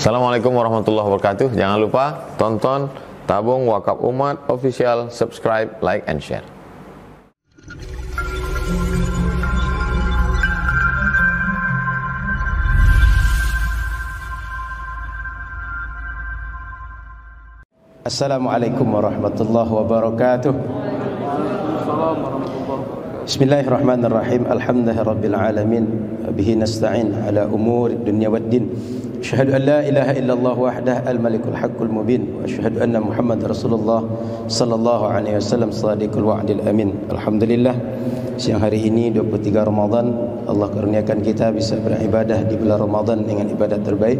Assalamualaikum warahmatullahi wabarakatuh. Jangan lupa tonton Tabung Wakaf Umat Official, subscribe, like, and share. Assalamualaikum warahmatullahi wabarakatuh. Bismillahirrahmanirrahim. Alhamdulillahirabbil alamin. Bihi nasta'in ala umuri dunya waddin. Asyhadu an la ilaha illallah wahdahu al-malikul haqqul mubin wa asyhadu anna Muhammadar Rasulullah sallallahu alaihi wasallam shadiqul wa'dil amin. Alhamdulillah, siang hari ini 23 Ramadan, Allah karuniakan kita bisa beribadah di bulan Ramadan dengan ibadah terbaik.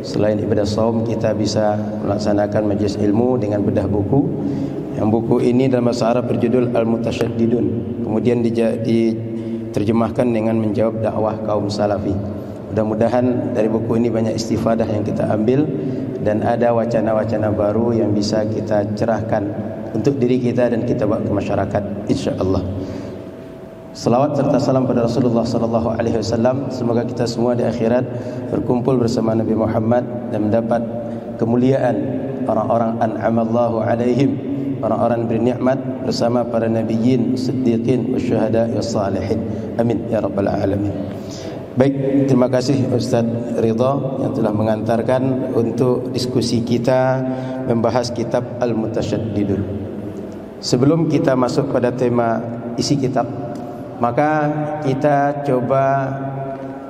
Selain ibadah saum, kita bisa melaksanakan majlis ilmu dengan bedah buku. Yang buku ini dalam bahasa Arab berjudul Al-Mutasyaddidun, kemudian diterjemahkan dengan menjawab dakwah kaum salafi. Mudah-mudahan dari buku ini banyak istifadah yang kita ambil dan ada wacana-wacana baru yang bisa kita cerahkan untuk diri kita dan kita bawa ke masyarakat, insyaallah. Salawat serta salam pada Rasulullah sallallahu alaihi wasallam. Semoga kita semua di akhirat berkumpul bersama Nabi Muhammad dan mendapat kemuliaan orang-orang an'amallahu alaihim, orang-orang bernikmat bersama para nabiyyin, siddiqin, wasyuhada, wassalihin. Amin ya rabbal alamin. Baik, terima kasih Ustaz Ridha yang telah mengantarkan untuk diskusi kita membahas kitab Al-Mutasyaddidun. Sebelum kita masuk pada tema isi kitab, maka kita coba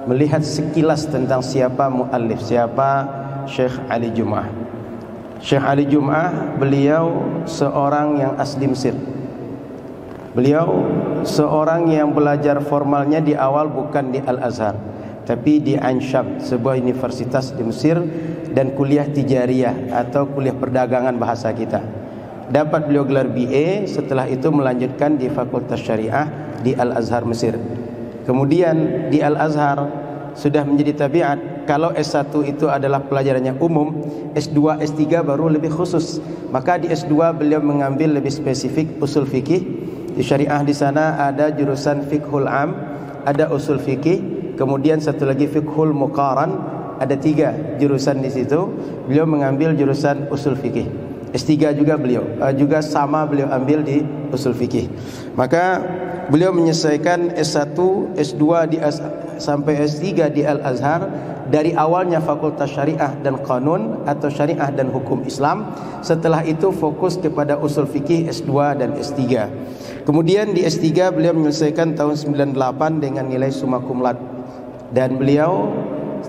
melihat sekilas tentang siapa muallif, siapa Syekh Ali Jum'ah. Syekh Ali Jum'ah, beliau seorang yang asli Mesir. Beliau seorang yang belajar formalnya di awal bukan di Al-Azhar, tapi di Ain Syam, sebuah universitas di Mesir, dan kuliah tijariyah atau kuliah perdagangan bahasa kita. Dapat beliau gelar BA, setelah itu melanjutkan di Fakultas Syariah di Al-Azhar Mesir. Kemudian di Al-Azhar sudah menjadi tabiat, kalau S1 itu adalah pelajarannya umum, S2, S3 baru lebih khusus. Maka di S2 beliau mengambil lebih spesifik usul fikih. Di syariah di sana ada jurusan fiqhul am, ada usul fikih, kemudian satu lagi fiqhul muqaran, ada 3 jurusan di situ. Beliau mengambil jurusan usul fikih. S3 juga beliau beliau ambil di usul fikih. Maka beliau menyelesaikan S1, S2 sampai S3 di Al-Azhar. Dari awalnya Fakultas Syariah dan Qanun atau Syariah dan Hukum Islam. Setelah itu fokus kepada usul fikih S2 dan S3. Kemudian di S3 beliau menyelesaikan tahun 98 dengan nilai summa cum laude. Dan beliau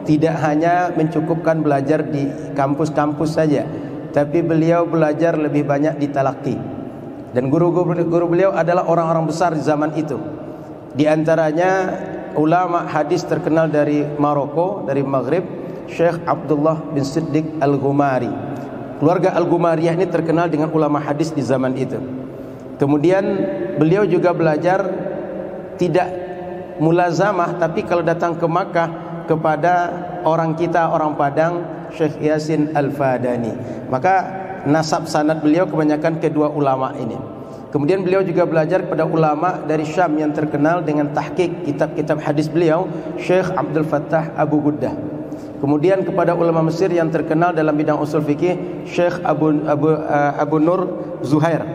tidak hanya mencukupkan belajar di kampus-kampus saja, tapi beliau belajar lebih banyak di talaqi. Dan guru-guru beliau adalah orang-orang besar di zaman itu. Di antaranya ulama hadis terkenal dari Maroko, dari Maghrib, Syekh Abdullah bin Siddiq Al-Ghumari. Keluarga Al-Ghumariyah ini terkenal dengan ulama hadis di zaman itu. Kemudian beliau juga belajar tidak mulazamah, tapi kalau datang ke Makkah kepada orang kita, orang Padang, Syekh Yasin Al-Fadani. Maka nasab sanad beliau kebanyakan kedua ulama ini. Kemudian beliau juga belajar kepada ulama dari Syam yang terkenal dengan tahqiq kitab-kitab hadis beliau, Syekh Abdul Fattah Abu Guddah. Kemudian kepada ulama Mesir yang terkenal dalam bidang usul fikih, Syekh Abu Nur Zuhair,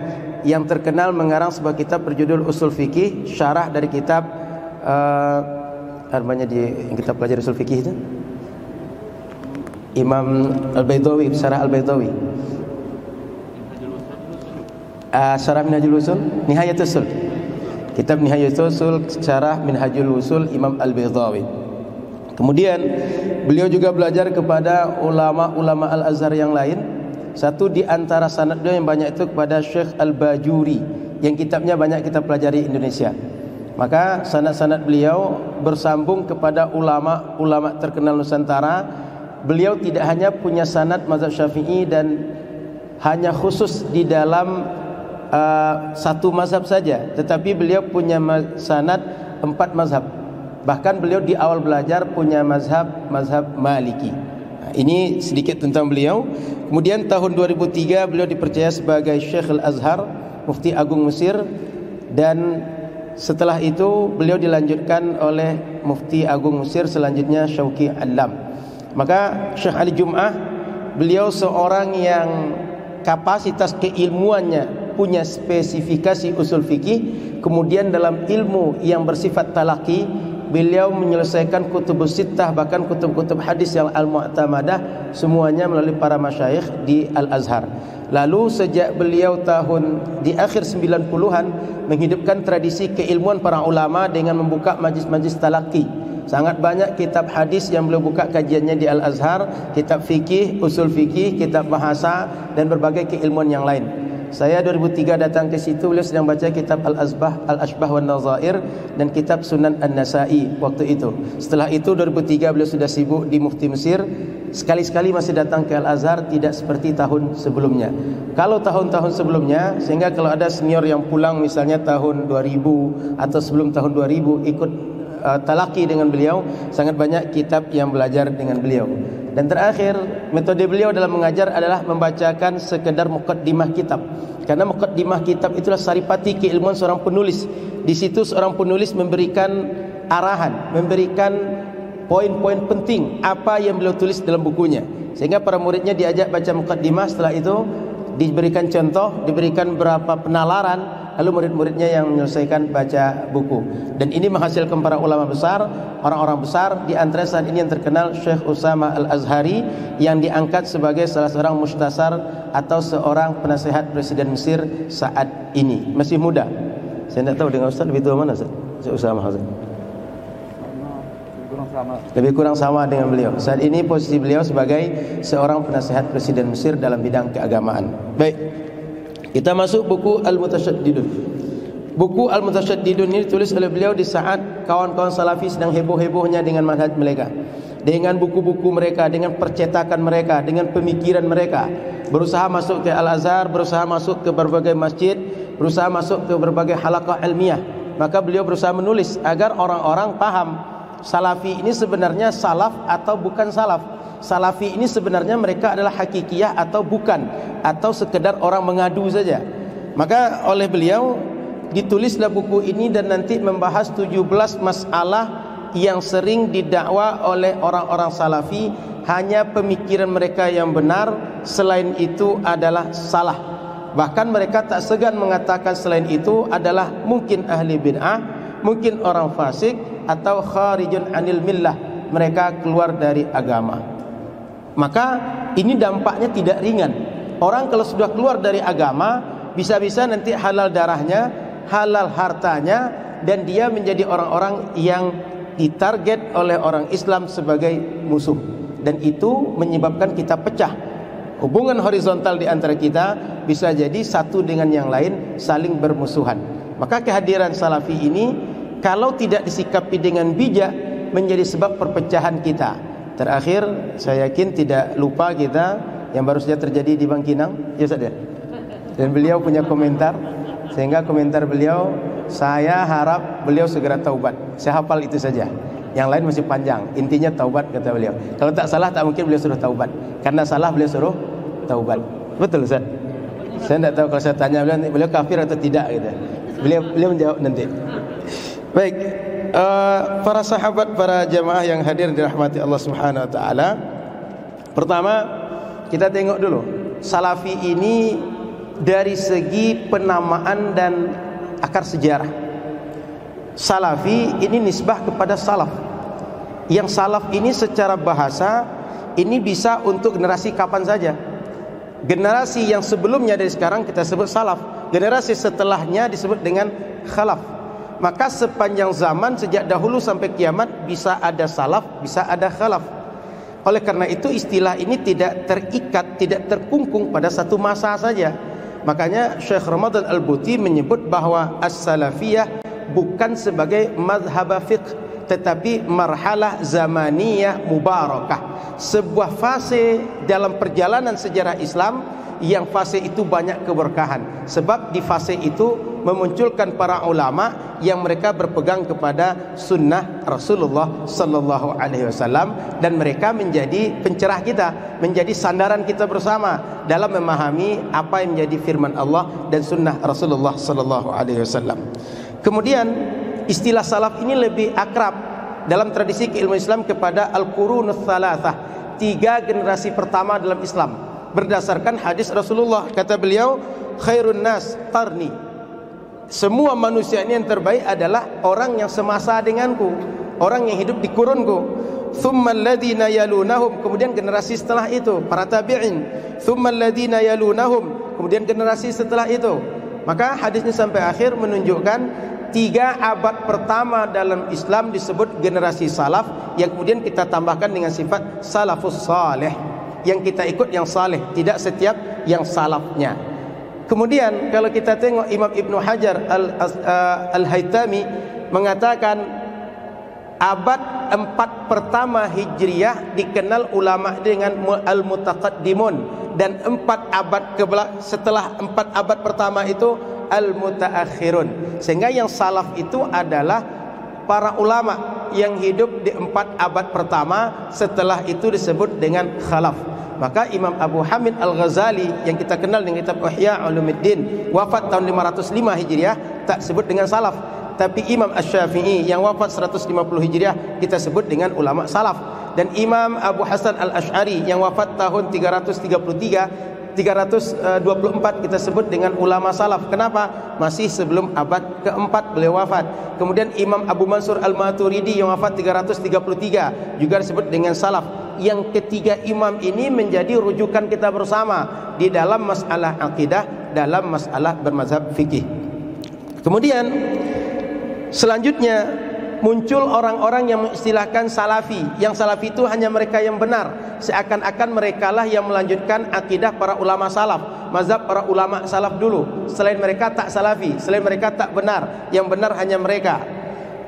yang terkenal mengarang sebuah kitab berjudul Usul Fikih, syarah dari kitab yang kita pelajari usul fikih itu, Imam Al-Baydawi, syarah Al-Baydawi. Syarah Minhajul Usul, Nihayatul Usul. Kitab Nihayatul Usul, syarah Minhajul Usul Imam Al-Baydawi. Kemudian beliau juga belajar kepada ulama-ulama Al-Azhar yang lain. Satu di antara sanad beliau yang banyak itu kepada Syekh Al-Bajuri, yang kitabnya banyak kita pelajari Indonesia. Maka sanad-sanad beliau bersambung kepada ulama-ulama terkenal Nusantara. Beliau tidak hanya punya sanad mazhab Syafi'i dan hanya khusus di dalam satu mazhab saja, tetapi beliau punya sanad 4 mazhab. Bahkan beliau di awal belajar punya mazhab Maliki. Ini sedikit tentang beliau. Kemudian tahun 2003 beliau dipercaya sebagai Syekh Al-Azhar, Mufti Agung Mesir, dan setelah itu beliau dilanjutkan oleh Mufti Agung Mesir selanjutnya Syauqi Alam. Maka Syekh Ali Jum'ah, beliau seorang yang kapasitas keilmuannya punya spesifikasi usul fikih. Kemudian dalam ilmu yang bersifat talaqi, beliau menyelesaikan kutubus sittah, bahkan kutub-kutub hadis yang al-mu'tamadah, semuanya melalui para masyayikh di Al-Azhar. Lalu sejak beliau di akhir 90-an menghidupkan tradisi keilmuan para ulama dengan membuka majlis-majlis talaqi. Sangat banyak kitab hadis yang beliau buka kajiannya di Al-Azhar, kitab fikih, usul fikih, kitab bahasa, dan berbagai keilmuan yang lain. Saya 2003 datang ke situ, beliau sedang baca kitab Al-Ashbah wan Nazair dan kitab Sunan An-Nasa'i waktu itu. Setelah itu 2003 beliau sudah sibuk di Mufti Mesir. Sekali-sekali masih datang ke Al-Azhar, tidak seperti tahun sebelumnya. Kalau tahun-tahun sebelumnya, sehingga kalau ada senior yang pulang misalnya tahun 2000 atau sebelum tahun 2000 ikut talaqi dengan beliau, sangat banyak kitab yang belajar dengan beliau. Dan terakhir, metode beliau dalam mengajar adalah membacakan sekedar muqaddimah kitab. Karena muqaddimah kitab itulah saripati keilmuan seorang penulis. Di situ seorang penulis memberikan arahan, memberikan poin-poin penting apa yang beliau tulis dalam bukunya, sehingga para muridnya diajak baca muqaddimah. Setelah itu diberikan contoh, diberikan beberapa penalaran, lalu murid-muridnya yang menyelesaikan baca buku. Dan ini menghasilkan para ulama besar, orang-orang besar. Di antara saat ini yang terkenal Syekh Usama Al-Azhari, yang diangkat sebagai salah seorang mustasar atau seorang penasehat Presiden Mesir saat ini. Masih muda. Saya tidak tahu dengan Ustaz lebih tua mana Ustaz? Syekh Usama Hazan. Lebih kurang sama dengan beliau. Saat ini posisi beliau sebagai seorang penasehat Presiden Mesir dalam bidang keagamaan. Baik, kita masuk buku Al-Mutasyaddidun. Buku Al-Mutasyaddidun ini ditulis oleh beliau di saat kawan-kawan salafi sedang heboh-hebohnya dengan manhaj mereka, dengan buku-buku mereka, dengan percetakan mereka, dengan pemikiran mereka. Berusaha masuk ke Al-Azhar, berusaha masuk ke berbagai masjid, berusaha masuk ke berbagai halaqah ilmiah. Maka beliau berusaha menulis agar orang-orang paham salafi ini sebenarnya salaf atau bukan salaf. Salafi ini sebenarnya mereka adalah hakikiyah atau bukan, atau sekedar orang mengadu saja. Maka oleh beliau ditulislah buku ini, dan nanti membahas 17 masalah yang sering didakwa oleh orang-orang salafi hanya pemikiran mereka yang benar, selain itu adalah salah. Bahkan mereka tak segan mengatakan selain itu adalah mungkin ahli bid'ah, mungkin orang fasik, atau kharijun anil millah, mereka keluar dari agama. Maka ini dampaknya tidak ringan. Orang kalau sudah keluar dari agama, bisa-bisa nanti halal darahnya, halal hartanya, dan dia menjadi orang-orang yang ditarget oleh orang Islam sebagai musuh. Dan itu menyebabkan kita pecah. Hubungan horizontal di antara kita bisa jadi satu dengan yang lain saling bermusuhan. Maka kehadiran salafi ini kalau tidak disikapi dengan bijak menjadi sebab perpecahan kita. Terakhir, saya yakin tidak lupa kita yang baru saja terjadi di Bangkinang, ya Ustaz ya. Dan beliau punya komentar, sehingga komentar beliau, saya harap beliau segera taubat. Saya hafal itu saja. Yang lain masih panjang. Intinya taubat, kata beliau. Kalau tak salah, tak mungkin beliau suruh taubat. Karena salah beliau suruh taubat. Betul Ustaz? Saya tidak tahu, kalau saya tanya beliau kafir atau tidak gitu. Beliau menjawab nanti. Baik, para sahabat, para jamaah yang hadir dirahmati Allah Subhanahu wa taala. Pertama, kita tengok dulu salafi ini dari segi penamaan dan akar sejarah. Salafi ini nisbah kepada salaf. Yang salaf ini secara bahasa ini bisa untuk generasi kapan saja. Generasi yang sebelumnya dari sekarang kita sebut salaf, generasi setelahnya disebut dengan khalaf. Maka sepanjang zaman sejak dahulu sampai kiamat bisa ada salaf, bisa ada khalaf. Oleh karena itu istilah ini tidak terikat, tidak terkungkung pada satu masa saja. Makanya Syekh Ramadan Al-Buti menyebut bahwa as-salafiyah bukan sebagai mazhab fiqh, tetapi marhalah zamaniyah mubarakah, sebuah fase dalam perjalanan sejarah Islam yang fase itu banyak keberkahan. Sebab di fase itu memunculkan para ulama yang mereka berpegang kepada sunnah Rasulullah sallallahu alaihi wasallam, dan mereka menjadi pencerah kita, menjadi sandaran kita bersama dalam memahami apa yang menjadi firman Allah dan sunnah Rasulullah sallallahu alaihi wasallam. Kemudian istilah salaf ini lebih akrab dalam tradisi keilmuan Islam kepada al-qurunus tsalatsah, 3 generasi pertama dalam Islam berdasarkan hadis Rasulullah. Kata beliau, khairun nas qarni, semua manusia ini yang terbaik adalah orang yang semasa denganku, orang yang hidup di kurunku. Thumma alladhina yalunahum, kemudian generasi setelah itu para tabi'in. Thumma alladhina yalunahum, kemudian generasi setelah itu. Maka hadisnya sampai akhir menunjukkan 3 abad pertama dalam Islam disebut generasi salaf, yang kemudian kita tambahkan dengan sifat salafus salih, yang kita ikut yang saleh, tidak setiap yang salafnya. Kemudian kalau kita tengok Imam Ibnu Hajar Al-Haytami mengatakan abad 4 pertama Hijriah dikenal ulama dengan al-mutaqaddimun, dan 4 abad setelah 4 abad pertama itu al-mutaakhirun. Sehingga yang salaf itu adalah para ulama yang hidup di 4 abad pertama, setelah itu disebut dengan khalaf. Maka Imam Abu Hamid Al-Ghazali yang kita kenal dengan kitab Ihya Ulumuddin, wafat tahun 505 Hijriah, tak sebut dengan salaf. Tapi Imam Asy-Syafi'i yang wafat 150 Hijriah kita sebut dengan ulama salaf. Dan Imam Abu Hasan Al-Asy'ari yang wafat tahun 324 kita sebut dengan ulama salaf. Kenapa? Masih sebelum abad keempat beliau wafat. Kemudian Imam Abu Mansur Al-Maturidi yang wafat 333 juga disebut dengan salaf. Yang ketiga imam ini menjadi rujukan kita bersama di dalam masalah akidah, dalam masalah bermazhab fikih. Kemudian selanjutnya muncul orang-orang yang mengistilahkan salafi. Yang salafi itu hanya mereka yang benar, seakan-akan merekalah yang melanjutkan akidah para ulama salaf, mazhab para ulama salaf dulu. Selain mereka tak salafi, selain mereka tak benar, yang benar hanya mereka.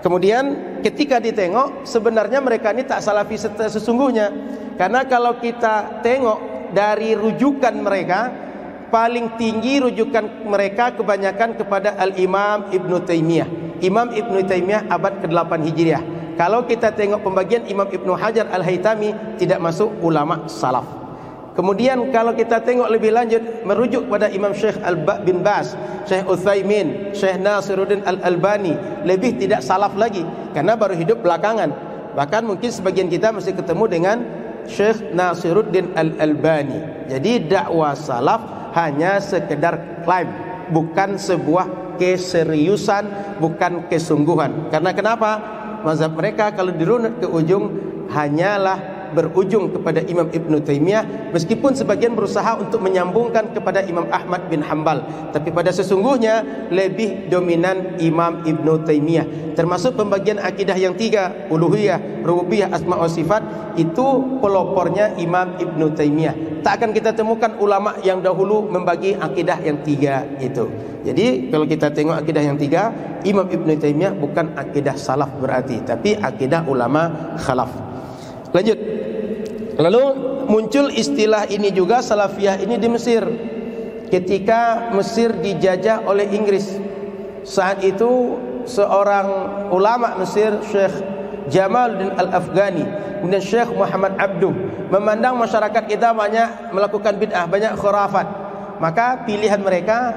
Kemudian ketika ditengok, sebenarnya mereka ini tak salafi sesungguhnya. Karena kalau kita tengok dari rujukan mereka, paling tinggi rujukan mereka kebanyakan kepada Al-Imam Ibnu Taimiyah. Imam Ibnu Taimiyah abad ke-8 Hijriah. Kalau kita tengok pembagian Imam Ibnu Hajar Al-Haytami, tidak masuk ulama salaf. Kemudian kalau kita tengok lebih lanjut, merujuk pada Imam Syekh bin Baz, Syekh Utsaimin, Syekh Nasiruddin Al-Albani, lebih tidak salaf lagi karena baru hidup belakangan. Bahkan mungkin sebagian kita masih ketemu dengan Syekh Nasiruddin Al-Albani. Jadi dakwah salaf hanya sekedar klaim, bukan sebuah keseriusan, bukan kesungguhan. Karena kenapa? Mazhab mereka kalau dirunut ke ujung hanyalah berujung kepada Imam Ibnu Taimiyah, meskipun sebagian berusaha untuk menyambungkan kepada Imam Ahmad bin Hanbal, tapi pada sesungguhnya lebih dominan Imam Ibnu Taimiyah. Termasuk pembagian akidah yang 3, uluhiyah, rububiyah, asma wa sifat, itu pelopornya Imam Ibnu Taimiyah. Tak akan kita temukan ulama yang dahulu membagi akidah yang 3 itu. Jadi kalau kita tengok akidah yang 3, Imam Ibnu Taimiyah bukan akidah salaf berarti, tapi akidah ulama khalaf. Lanjut. Lalu muncul istilah ini juga, salafiyah ini di Mesir. Ketika Mesir dijajah oleh Inggris, saat itu seorang ulama Mesir, Syekh Jamaluddin Al-Afghani, kemudian Syekh Muhammad Abduh, memandang masyarakat kita banyak melakukan bid'ah, banyak khurafat. Maka pilihan mereka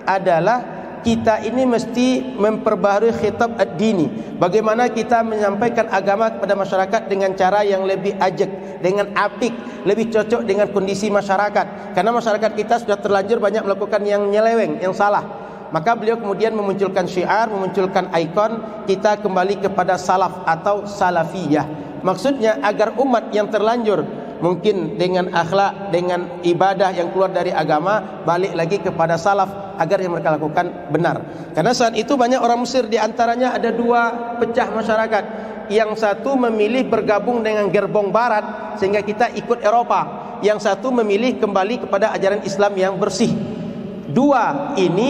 adalah kita ini mesti memperbaharui khitab ad-dini. Bagaimana kita menyampaikan agama kepada masyarakat dengan cara yang lebih ajak, dengan apik, lebih cocok dengan kondisi masyarakat. Karena masyarakat kita sudah terlanjur banyak melakukan yang nyeleweng, yang salah. Maka beliau kemudian memunculkan syiar, memunculkan ikon, kita kembali kepada salaf atau salafiyah. Maksudnya agar umat yang terlanjur mungkin dengan akhlak, dengan ibadah yang keluar dari agama, balik lagi kepada salaf agar yang mereka lakukan benar. Karena saat itu banyak orang Mesir, di antaranya ada 2 pecah masyarakat. Yang satu memilih bergabung dengan gerbong barat sehingga kita ikut Eropa. Yang satu memilih kembali kepada ajaran Islam yang bersih. 2 ini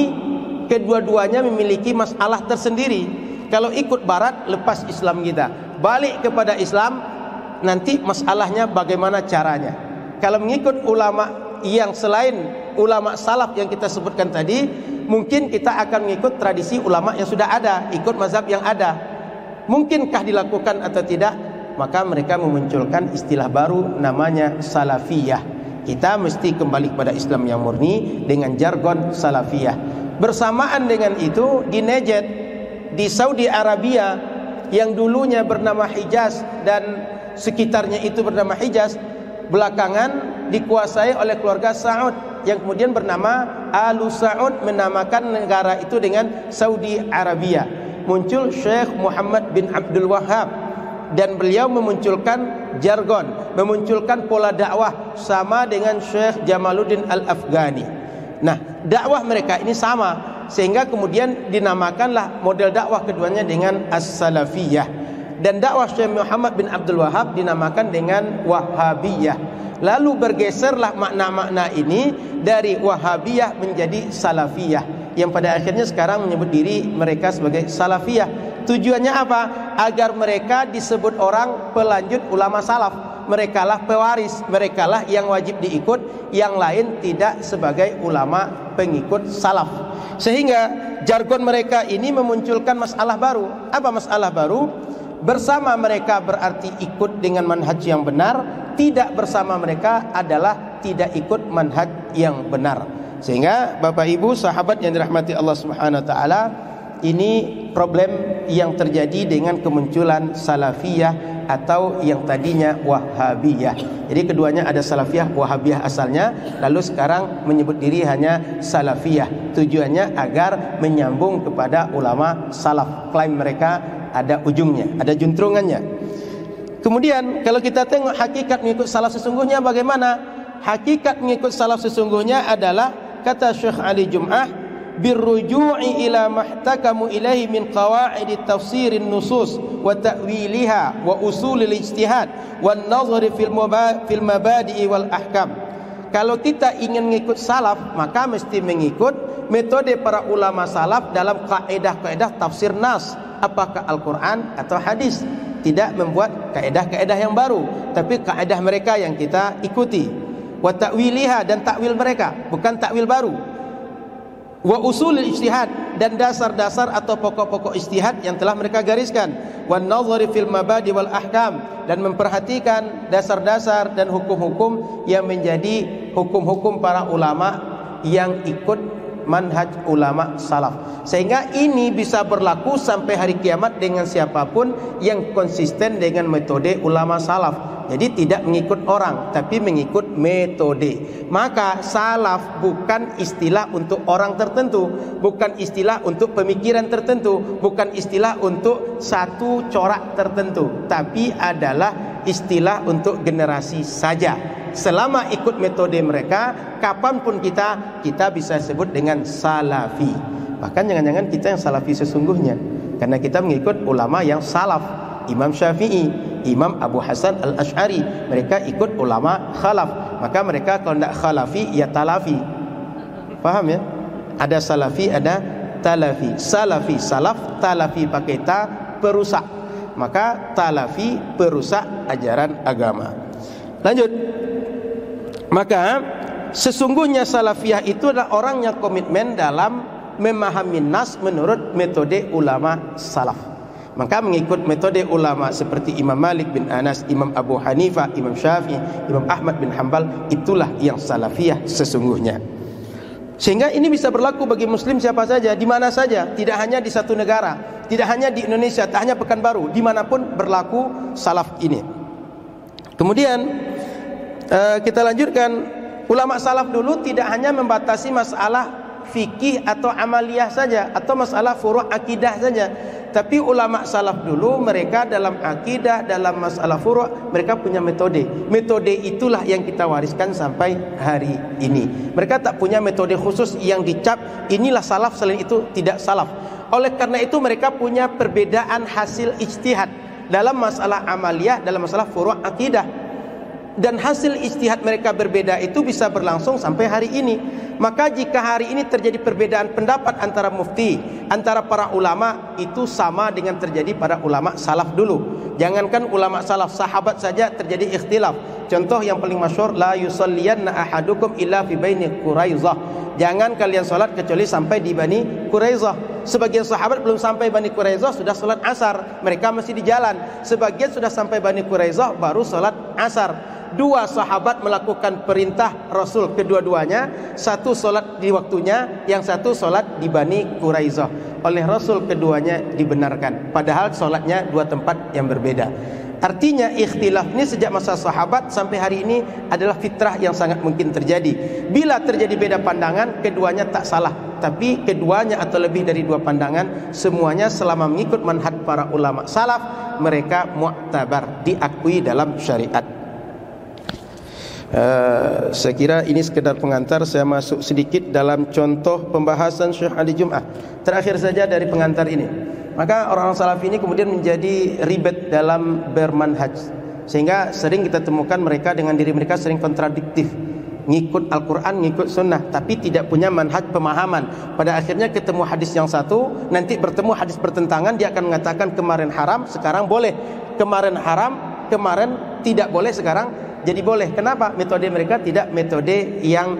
kedua-duanya memiliki masalah tersendiri. Kalau ikut barat, lepas Islam kita. Balik kepada Islam, nanti masalahnya bagaimana caranya. Kalau mengikut ulama yang selain ulama salaf yang kita sebutkan tadi, mungkin kita akan mengikut tradisi ulama yang sudah ada, ikut mazhab yang ada. Mungkinkah dilakukan atau tidak? Maka mereka memunculkan istilah baru namanya salafiyah. Kita mesti kembali kepada Islam yang murni dengan jargon salafiyah. Bersamaan dengan itu di Najd, di Saudi Arabia yang dulunya bernama Hijaz dan sekitarnya itu bernama Hijaz, belakangan dikuasai oleh keluarga Saud yang kemudian bernama Alu Saud, menamakan negara itu dengan Saudi Arabia. Muncul Syekh Muhammad bin Abdul Wahhab dan beliau memunculkan jargon, memunculkan pola dakwah sama dengan Syekh Jamaluddin Al-Afghani. Nah, dakwah mereka ini sama sehingga kemudian dinamakanlah model dakwah keduanya dengan As-Salafiyah, dan dakwah Syekh Muhammad bin Abdul Wahhab dinamakan dengan Wahhabiyah. Lalu bergeserlah makna-makna ini dari Wahhabiyah menjadi Salafiyah, yang pada akhirnya sekarang menyebut diri mereka sebagai Salafiyah. Tujuannya apa? Agar mereka disebut orang pelanjut ulama salaf. Merekalah pewaris, merekalah yang wajib diikut, yang lain tidak sebagai ulama pengikut salaf. Sehingga jargon mereka ini memunculkan masalah baru. Apa masalah baru? Bersama mereka berarti ikut dengan manhaj yang benar, tidak bersama mereka adalah tidak ikut manhaj yang benar. Sehingga Bapak Ibu sahabat yang dirahmati Allah Subhanahu wa taala, ini problem yang terjadi dengan kemunculan Salafiyah atau yang tadinya Wahhabiyah. Jadi keduanya ada Salafiyah, Wahhabiyah asalnya, lalu sekarang menyebut diri hanya Salafiyah. Tujuannya agar menyambung kepada ulama salaf. Klaim mereka ada ujungnya, ada juntrungannya. Kemudian kalau kita tengok hakikat mengikut salaf sesungguhnya bagaimana? Hakikat mengikut salaf sesungguhnya adalah, kata Syekh Ali Jum'ah, birruju'i ila mahtakamu ilaihi min qawaidi tafsirin nusus wa ta'wiliha wa usulil ijtihad wan nazari fil mabadi'i wal ahkam. Kalau kita ingin mengikut salaf, maka mesti mengikut metode para ulama salaf dalam kaedah-kaedah tafsir nas, apakah Al-Quran atau hadis. Tidak membuat kaedah-kaedah yang baru, tapi kaedah mereka yang kita ikuti. Wa ta'wiliha, dan takwil mereka, bukan takwil baru. Wa usulil ijtihad, dan dasar-dasar atau pokok-pokok ijtihad yang telah mereka gariskan. Wan nazari fil mabadi wal ahkam, dan memperhatikan dasar-dasar dan hukum-hukum yang menjadi hukum-hukum para ulama yang ikut manhaj ulama salaf. Sehingga ini bisa berlaku sampai hari kiamat dengan siapapun yang konsisten dengan metode ulama salaf. Jadi tidak mengikut orang, tapi mengikut metode. Maka salaf bukan istilah untuk orang tertentu, bukan istilah untuk pemikiran tertentu, bukan istilah untuk satu corak tertentu, tapi adalah istilah untuk generasi saja. Selama ikut metode mereka, kapanpun kita bisa sebut dengan salafi. Bahkan jangan-jangan kita yang salafi sesungguhnya, karena kita mengikut ulama yang salaf. Imam Syafi'i, Imam Abu Hasan Al-Ash'ari, mereka ikut ulama khalaf. Maka mereka kalau tidak khalafi, ya talafi. Paham ya? Ada salafi, ada talafi. Salafi, salaf, talafi pakai ta, perusak. Maka talafi, perusak ajaran agama. Lanjut. Maka sesungguhnya salafiyah itu adalah orang yang komitmen dalam memahami nas menurut metode ulama salaf. Maka mengikut metode ulama seperti Imam Malik bin Anas, Imam Abu Hanifah, Imam Syafi'i, Imam Ahmad bin Hanbal, itulah yang salafiyah sesungguhnya. Sehingga ini bisa berlaku bagi muslim siapa saja, di mana saja, tidak hanya di satu negara, tidak hanya di Indonesia, tak hanya Pekanbaru, dimanapun berlaku salaf ini. Kemudian kita lanjutkan, ulama salaf dulu tidak hanya membatasi masalah fikih atau amaliyah saja, atau masalah furu' akidah saja, tapi ulama salaf dulu mereka dalam akidah, dalam masalah furu' mereka punya metode. Metode itulah yang kita wariskan sampai hari ini. Mereka tak punya metode khusus yang dicap inilah salaf, selain itu tidak salaf. Oleh karena itu mereka punya perbedaan hasil ijtihad dalam masalah amaliyah, dalam masalah furu' akidah. Dan hasil ijtihad mereka berbeda itu bisa berlangsung sampai hari ini. Maka jika hari ini terjadi perbedaan pendapat antara mufti, antara para ulama, itu sama dengan terjadi pada ulama salaf dulu. Jangankan ulama salaf, sahabat saja terjadi ikhtilaf. Contoh yang paling masyhur, la yusalliyanna ahadukum illa fi baini Quraizah. Jangan kalian salat kecuali sampai di Bani Quraizah. Sebagian sahabat belum sampai Bani Quraizah sudah salat asar, mereka masih di jalan. Sebagian sudah sampai Bani Quraizah baru salat asar. dua sahabat melakukan perintah Rasul kedua-duanya, satu solat di waktunya, yang satu solat di Bani Quraizah. Oleh Rasul keduanya dibenarkan, padahal solatnya dua tempat yang berbeda. Artinya ikhtilaf ini sejak masa sahabat sampai hari ini adalah fitrah yang sangat mungkin terjadi. Bila terjadi beda pandangan, keduanya tak salah, tapi keduanya atau lebih dari dua pandangan, semuanya selama mengikut manhaj para ulama salaf, mereka mu'tabar, diakui dalam syariat. Saya kira ini sekedar pengantar. Saya masuk sedikit dalam contoh pembahasan Syekh Ali Jum'ah. Terakhir saja dari pengantar ini, maka orang-orang salaf ini kemudian menjadi ribet dalam bermanhaj, sehingga sering kita temukan mereka dengan diri mereka sering kontradiktif, ngikut Al-Quran, ngikut sunnah, tapi tidak punya manhaj pemahaman. Pada akhirnya ketemu hadis yang satu, nanti bertemu hadis bertentangan, dia akan mengatakan kemarin haram, sekarang boleh, kemarin haram, kemarin tidak boleh, sekarang jadi boleh. Kenapa? Metode mereka tidak metode yang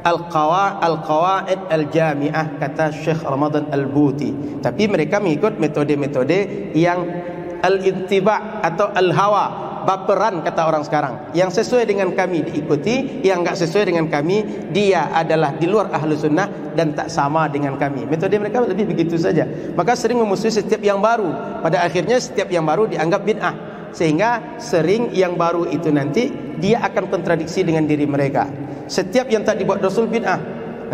Al-Qawaid Al-Jami'ah, kata Syekh Ramadan Al-Buti, tapi mereka mengikut metode-metode yang Al-Intiba' atau Al-Hawa, baperan kata orang sekarang. Yang sesuai dengan kami diikuti, yang enggak sesuai dengan kami, dia adalah di luar ahlu sunnah dan tak sama dengan kami. Metode mereka lebih begitu saja. Maka sering memusuhi setiap yang baru. Pada akhirnya setiap yang baru dianggap bid'ah, sehingga sering yang baru itu nanti dia akan kontradiksi dengan diri mereka. Setiap yang tak dibuat Rasul bid'ah.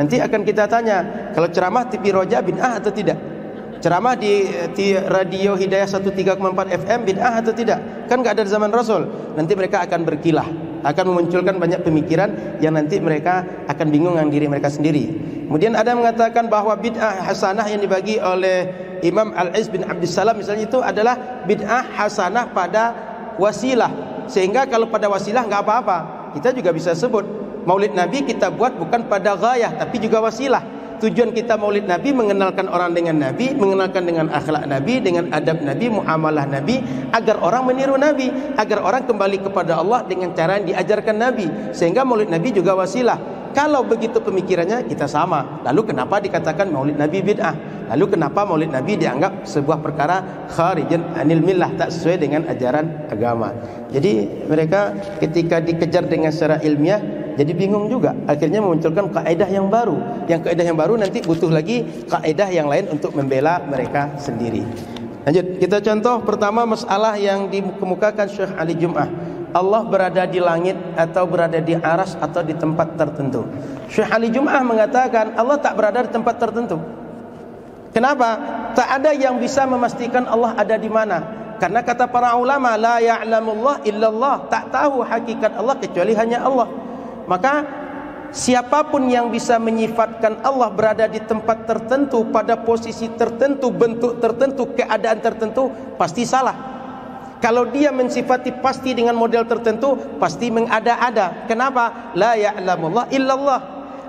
Nanti akan kita tanya, kalau ceramah TV Roja bid'ah atau tidak? Ceramah di radio Hidayah 103,4 FM bid'ah atau tidak? Kan enggak ada zaman Rasul. Nanti mereka akan berkilah, akan memunculkan banyak pemikiran yang nanti mereka akan bingung dengan diri mereka sendiri. Kemudian ada yang mengatakan bahwa bid'ah hasanah yang dibagi oleh Imam Al-Izz bin Abdussalam misalnya itu adalah bid'ah hasanah pada wasilah, sehingga kalau pada wasilah enggak apa-apa. Kita juga bisa sebut Maulid Nabi kita buat bukan pada ghayah, tapi juga wasilah. Tujuan kita Maulid Nabi mengenalkan orang dengan Nabi, mengenalkan dengan akhlak Nabi, dengan adab Nabi, muamalah Nabi, agar orang meniru Nabi, agar orang kembali kepada Allah dengan cara yang diajarkan Nabi. Sehingga Maulid Nabi juga wasilah. Kalau begitu pemikirannya kita sama, lalu kenapa dikatakan Maulid Nabi bid'ah? Lalu kenapa Maulid Nabi dianggap sebuah perkara kharijan anil millah, tak sesuai dengan ajaran agama? Jadi mereka ketika dikejar dengan secara ilmiah jadi bingung juga, akhirnya memunculkan kaidah yang baru. Yang kaidah yang baru nanti butuh lagi kaidah yang lain untuk membela mereka sendiri. Lanjut, kita contoh pertama masalah yang dikemukakan Syekh Ali Jum'ah. Allah berada di langit atau berada di aras atau di tempat tertentu. Syekh Ali Jum'ah mengatakan Allah tak berada di tempat tertentu. Kenapa? Tak ada yang bisa memastikan Allah ada di mana. Karena kata para ulama, la ya'lamullah illallah, tak tahu hakikat Allah kecuali hanya Allah. Maka siapapun yang bisa menyifatkan Allah berada di tempat tertentu, pada posisi tertentu, bentuk tertentu, keadaan tertentu, pasti salah. Kalau dia mensifati pasti dengan model tertentu, pasti mengada-ada. Kenapa? La ya'lamullah illallah.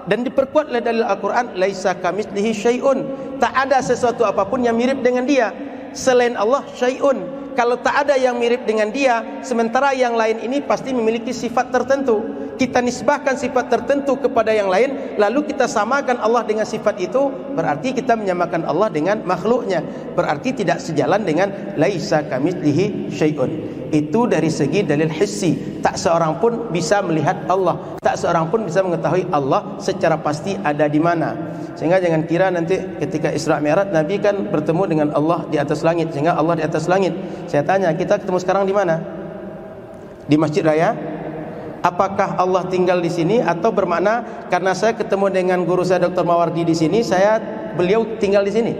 Dan diperkuat oleh dalil Al-Quran, laisa kamitslihi syai'un, tak ada sesuatu apapun yang mirip dengan dia selain Allah, syai'un. Kalau tak ada yang mirip dengan dia, sementara yang lain ini pasti memiliki sifat tertentu. Kita nisbahkan sifat tertentu kepada yang lain, lalu kita samakan Allah dengan sifat itu, berarti kita menyamakan Allah dengan makhluknya. Berarti tidak sejalan dengan laisa kamitslihi syai'un. Itu dari segi dalil hissi. Tak seorang pun bisa melihat Allah, tak seorang pun bisa mengetahui Allah secara pasti ada di mana. Sehingga jangan kira nanti ketika Isra Mi'raj Nabi kan bertemu dengan Allah di atas langit, sehingga Allah di atas langit. Saya tanya, kita ketemu sekarang di mana? Di Masjid Raya? Apakah Allah tinggal di sini, atau bermakna karena saya ketemu dengan guru saya Dr. Mawardi di sini, beliau tinggal di sini?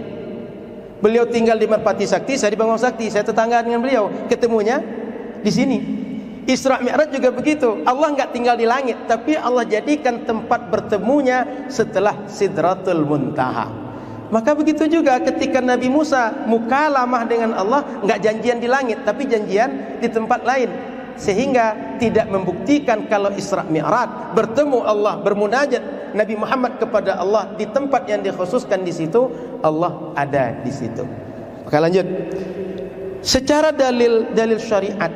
Beliau tinggal di Merpati Sakti, saya di Bangong Sakti, saya tetangga dengan beliau, ketemunya di sini. Isra Mi'raj juga begitu. Allah enggak tinggal di langit, tapi Allah jadikan tempat bertemunya setelah Sidratul Muntaha. Maka begitu juga ketika Nabi Musa mukalamah dengan Allah, enggak janjian di langit, tapi janjian di tempat lain. Sehingga tidak membuktikan kalau Isra Mi'raj bertemu Allah, bermunajat Nabi Muhammad kepada Allah di tempat yang dikhususkan di situ, Allah ada di situ. Oke, lanjut. Secara dalil syariat,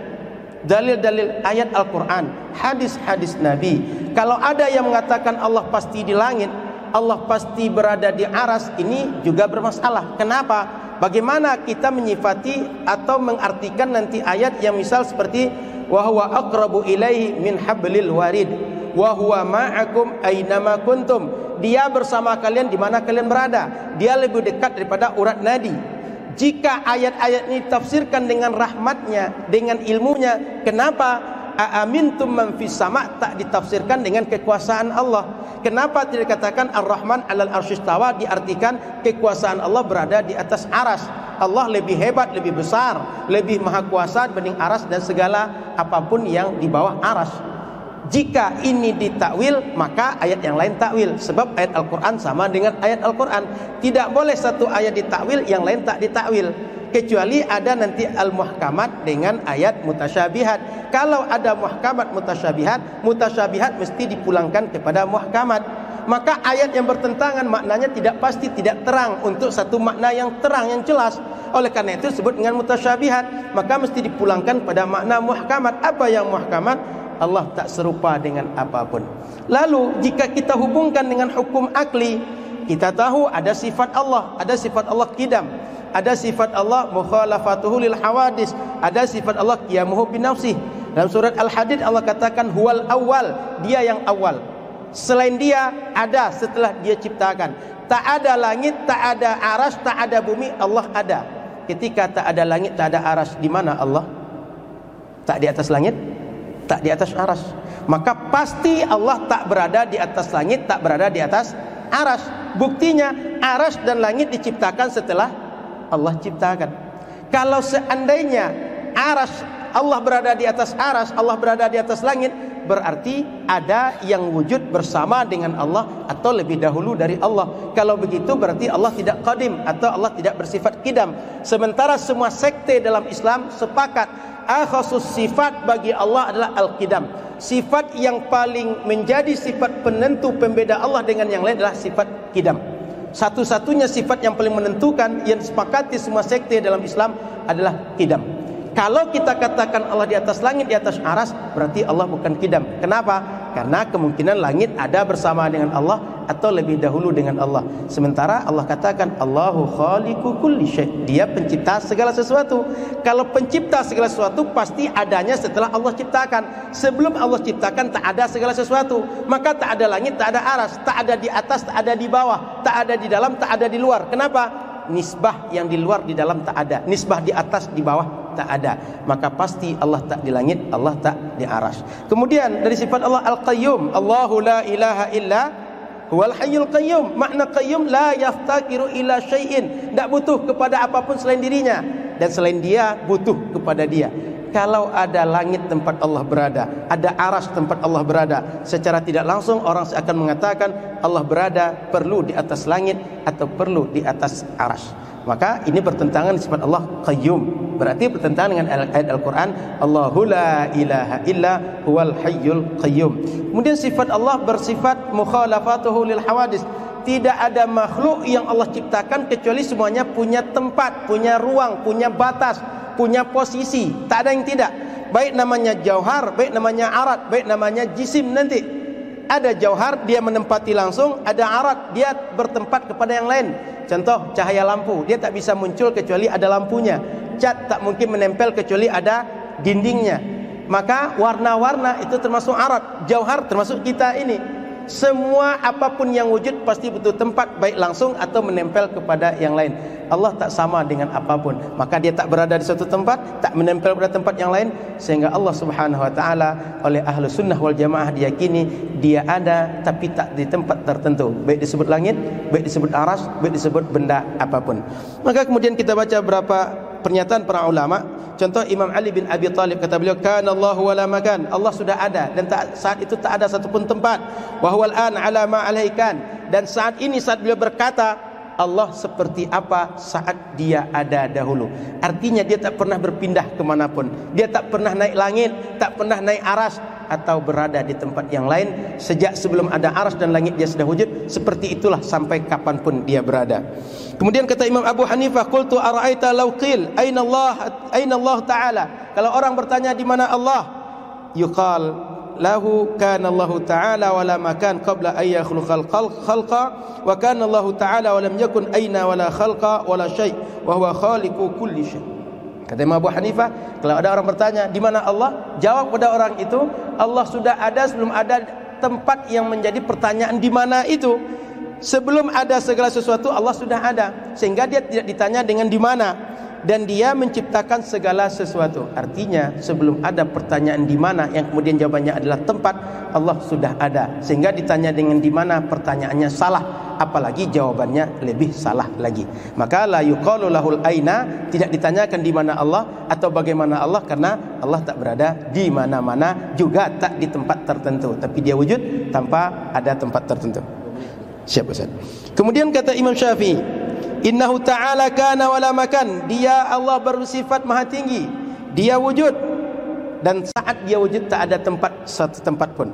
dalil-dalil ayat Al-Quran, hadis-hadis Nabi, kalau ada yang mengatakan Allah pasti di langit, Allah pasti berada di aras, ini juga bermasalah. Kenapa? Bagaimana kita menyifati atau mengartikan nanti ayat yang misal seperti wa huwa aqrabu ilaihi min hablil warid wa huwa ma'akum aynama kuntum. Dia bersama kalian di mana kalian berada. Dia lebih dekat daripada urat nadi. Jika ayat-ayat ini ditafsirkan dengan rahmatnya, dengan ilmunya, kenapa aamintum man fis sama' tak ditafsirkan dengan kekuasaan Allah? Kenapa tidak dikatakan Ar-Rahman 'alal arsy istawa, diartikan kekuasaan Allah berada di atas aras? Allah lebih hebat, lebih besar, lebih maha kuasa dibanding aras dan segala apapun yang di bawah aras. Jika ini ditakwil, maka ayat yang lain takwil. Sebab ayat Al-Quran sama dengan ayat Al-Quran. Tidak boleh satu ayat ditakwil, yang lain tak ditakwil. Kecuali ada nanti al-muhkamat dengan ayat mutasyabihat. Kalau ada muhkamat mutasyabihat, mutasyabihat mesti dipulangkan kepada muhkamat. Maka ayat yang bertentangan maknanya tidak pasti, tidak terang untuk satu makna yang terang, yang jelas. Oleh karena itu disebut dengan mutasyabihat. Maka mesti dipulangkan pada makna muhkamat. Apa yang muhkamat? Allah tak serupa dengan apapun. Lalu jika kita hubungkan dengan hukum akli, kita tahu ada sifat Allah. Ada sifat Allah qidam, ada sifat Allah mukhalafatuhu lil hawadis, ada sifat Allah qiyamuhu binafsih. Dalam surat Al-Hadid Allah katakan huwal awal, dia yang awal. Selain dia ada setelah dia ciptakan. Tak ada langit, tak ada aras, tak ada bumi, Allah ada. Ketika tak ada langit, tak ada aras, di mana Allah? Tak di atas langit, tak di atas aras. Maka pasti Allah tak berada di atas langit, tak berada di atas aras. Buktinya aras dan langit diciptakan setelah Allah ciptakan. Kalau seandainya aras, Allah berada di atas aras, Allah berada di atas langit, berarti ada yang wujud bersama dengan Allah atau lebih dahulu dari Allah. Kalau begitu berarti Allah tidak qadim atau Allah tidak bersifat qidam. Sementara semua sekte dalam Islam sepakat akhasus sifat bagi Allah adalah al-qidam. Sifat yang paling menjadi sifat penentu pembeda Allah dengan yang lain adalah sifat qidam. Satu-satunya sifat yang paling menentukan yang disepakati semua sekte dalam Islam adalah qidam. Kalau kita katakan Allah di atas langit, di atas aras, berarti Allah bukan qidam. Kenapa? Karena kemungkinan langit ada bersama dengan Allah atau lebih dahulu dengan Allah. Sementara Allah katakan Allahu khaliqu kulli syai'. Dia pencipta segala sesuatu. Kalau pencipta segala sesuatu pasti adanya setelah Allah ciptakan. Sebelum Allah ciptakan tak ada segala sesuatu. Maka tak ada langit, tak ada aras, tak ada di atas, tak ada di bawah, tak ada di dalam, tak ada di luar. Kenapa? Nisbah yang di luar di dalam tak ada, nisbah di atas di bawah tak ada. Maka pasti Allah tak di langit, Allah tak di aras. Kemudian dari sifat Allah Al-Qayyum, Allahu la ilaha illa huwal hayyul qayyum. Makna qayyum la yaftakiru ila syai'in, tak butuh kepada apapun selain dirinya, dan selain dia butuh kepada dia. Kalau ada langit tempat Allah berada, ada aras tempat Allah berada, secara tidak langsung orang akan mengatakan Allah berada perlu di atas langit atau perlu di atas aras. Maka ini bertentangan dengan sifat Allah Qayyum. Berarti bertentangan dengan ayat Al-Quran Allahu la ilaha illa huwal hayyul qayyum. Kemudian sifat Allah bersifat mukhalafatuhu lil hawadis. Tidak ada makhluk yang Allah ciptakan kecuali semuanya punya tempat, punya ruang, punya batas, punya posisi. Tak ada yang tidak. Baik namanya jauhar, baik namanya arat, baik namanya jisim nanti. Ada jauhar, dia menempati langsung. Ada arat, dia bertempat kepada yang lain. Contoh, cahaya lampu, dia tak bisa muncul kecuali ada lampunya. Cat tak mungkin menempel kecuali ada dindingnya. Maka warna-warna itu termasuk arat. Jauhar termasuk kita ini. Semua apapun yang wujud pasti butuh tempat, baik langsung atau menempel kepada yang lain. Allah tak sama dengan apapun. Maka dia tak berada di suatu tempat, tak menempel pada tempat yang lain. Sehingga Allah subhanahu wa ta'ala oleh ahlu sunnah wal jamaah diyakini dia ada tapi tak di tempat tertentu. Baik disebut langit, baik disebut aras, baik disebut benda apapun. Maka kemudian kita baca beberapa pernyataan para ulama. Contoh Imam Ali bin Abi Thalib, kata beliau, kana Allahu wala makan. Allah sudah ada dan saat itu tak ada satupun tempat. Wa huwal an ala ma alaikan. Dan saat ini saat beliau berkata, Allah seperti apa saat dia ada dahulu. Artinya dia tak pernah berpindah kemanapun. Dia tak pernah naik langit, tak pernah naik aras, atau berada di tempat yang lain. Sejak sebelum ada aras dan langit dia sudah wujud. Seperti itulah sampai kapanpun dia berada. Kemudian kata Imam Abu Hanifah, qultu ara'aita law qil aina Allah ta'ala. Kalau orang bertanya di mana Allah, yuqal lahu kana Allah ta'ala wala makan qabla ay yakhluqal khalqa wa kana Allah ta'ala wa lam yakun aina wala khalqa wala syai' wa huwa khaliqu kulli syai'. Kata Imam Abu Hanifah, kalau ada orang bertanya, di mana Allah? Jawab pada orang itu, Allah sudah ada sebelum ada tempat yang menjadi pertanyaan di mana itu. Sebelum ada segala sesuatu, Allah sudah ada. Sehingga dia tidak ditanya dengan di mana. Dan dia menciptakan segala sesuatu. Artinya sebelum ada pertanyaan di mana yang kemudian jawabannya adalah tempat, Allah sudah ada. Sehingga ditanya dengan di mana, pertanyaannya salah, apalagi jawabannya lebih salah lagi. Maka la yuqalu lahul aina, tidak ditanyakan di mana Allah atau bagaimana Allah, karena Allah tak berada di mana-mana, juga tak di tempat tertentu, tapi dia wujud tanpa ada tempat tertentu. Siap Ustaz. Kemudian kata Imam Syafi'i, innahu ta'ala kana wala makan. Dia Allah bersifat maha tinggi, dia wujud, dan saat dia wujud tak ada tempat, satu tempat pun.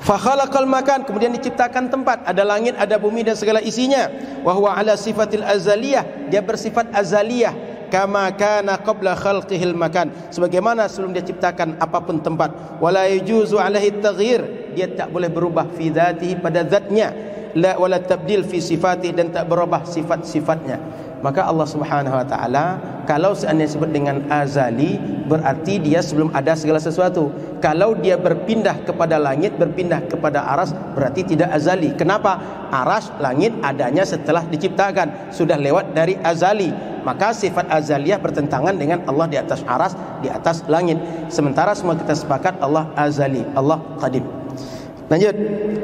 Fa khalaqal makan, kemudian diciptakan tempat, ada langit, ada bumi dan segala isinya. Wa huwa ala sifatil azaliyah, dia bersifat azaliyah, kama kana qabla khalqihil makan, sebagaimana sebelum dia ciptakan apapun tempat. Wala yujuzu alaihi taghyir, dia tak boleh berubah fi dzatihi, pada zatnya, la wala tabdil fi sifati, dan tak berubah sifat-sifatnya. Maka Allah Subhanahu wa taala kalau seandainya disebut dengan azali, berarti dia sebelum ada segala sesuatu. Kalau dia berpindah kepada langit, berpindah kepada aras, berarti tidak azali. Kenapa? Aras, langit adanya setelah diciptakan, sudah lewat dari azali. Maka sifat azaliyah bertentangan dengan Allah di atas aras, di atas langit. Sementara semua kita sepakat Allah azali, Allah qadim. Lanjut.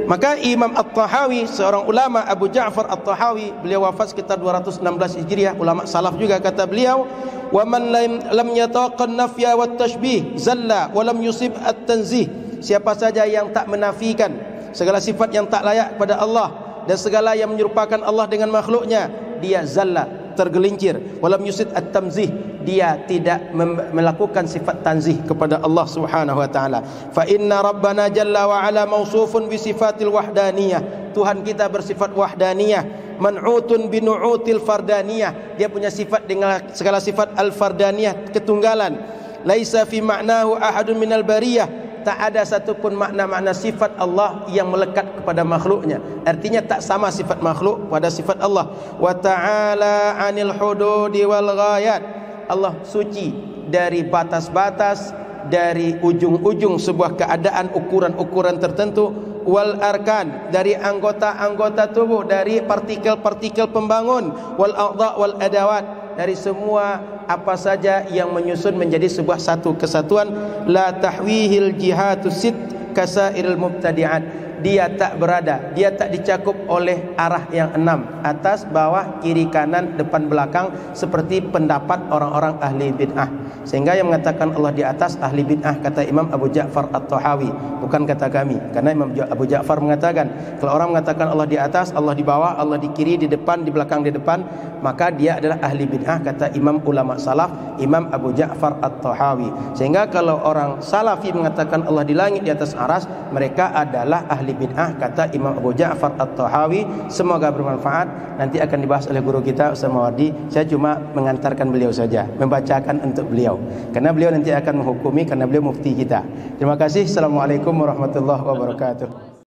Maka Imam At-Tahawi, seorang ulama, Abu Ja'far At-Tahawi, beliau wafat sekitar 216 Hijriah, ulama salaf juga, kata beliau, "Wa man lam yataqan nafya wat tashbih zalla wa lam yusib at-tanzih." Siapa saja yang tak menafikan segala sifat yang tak layak kepada Allah dan segala yang menyerupakan Allah dengan makhluknya, dia zalla, tergelincir. Walam yusid at-tamzih, dia tidak melakukan sifat tanzih kepada Allah Subhanahu wa taala. Fa inna rabbana jalla wa ala mausufun bi sifatil wahdaniyah. Tuhan kita bersifat wahdaniyah, man'utun bi nu'util fardaniyah. Dia punya sifat dengan segala sifat al-fardaniyah, ketunggalan. Laisa fi ma'nahu ahadun minal bariyah. Tak ada satupun makna-makna sifat Allah yang melekat kepada makhluknya. Artinya tak sama sifat makhluk pada sifat Allah. Wa ta'ala 'anil hududi wal ghayat. Allah suci dari batas-batas, dari ujung-ujung sebuah keadaan, ukuran-ukuran tertentu. Wal arkan, dari anggota-anggota tubuh, dari partikel-partikel pembangun. Wal a'dha wal adawat, dari semua apa saja yang menyusun menjadi sebuah satu kesatuan. La tahwihil jihatus sit kasairil mubtadi'at. Dia tak berada, dia tak dicakup oleh arah yang 6, atas, bawah, kiri, kanan, depan, belakang, seperti pendapat orang-orang ahli bid'ah. Sehingga yang mengatakan Allah di atas ahli bid'ah, kata Imam Abu Ja'far At-Tahawi, bukan kata kami. Karena Imam Abu Ja'far mengatakan, kalau orang mengatakan Allah di atas, Allah di bawah, Allah di kiri, di depan, di belakang, di depan, maka dia adalah ahli bid'ah, kata Imam ulama salaf, Imam Abu Ja'far At-Tahawi. Sehingga kalau orang salafi mengatakan Allah di langit, di atas aras, mereka adalah ahli bid'ah, kata Imam Abu Ja'far At-Tahawi. Semoga bermanfaat. Nanti akan dibahas oleh guru kita Ustaz Mawardi. Saya cuma mengantarkan beliau saja, membacakan untuk beliau, karena beliau nanti akan menghukumi, karena beliau mufti kita. Terima kasih. Assalamualaikum warahmatullahi wabarakatuh.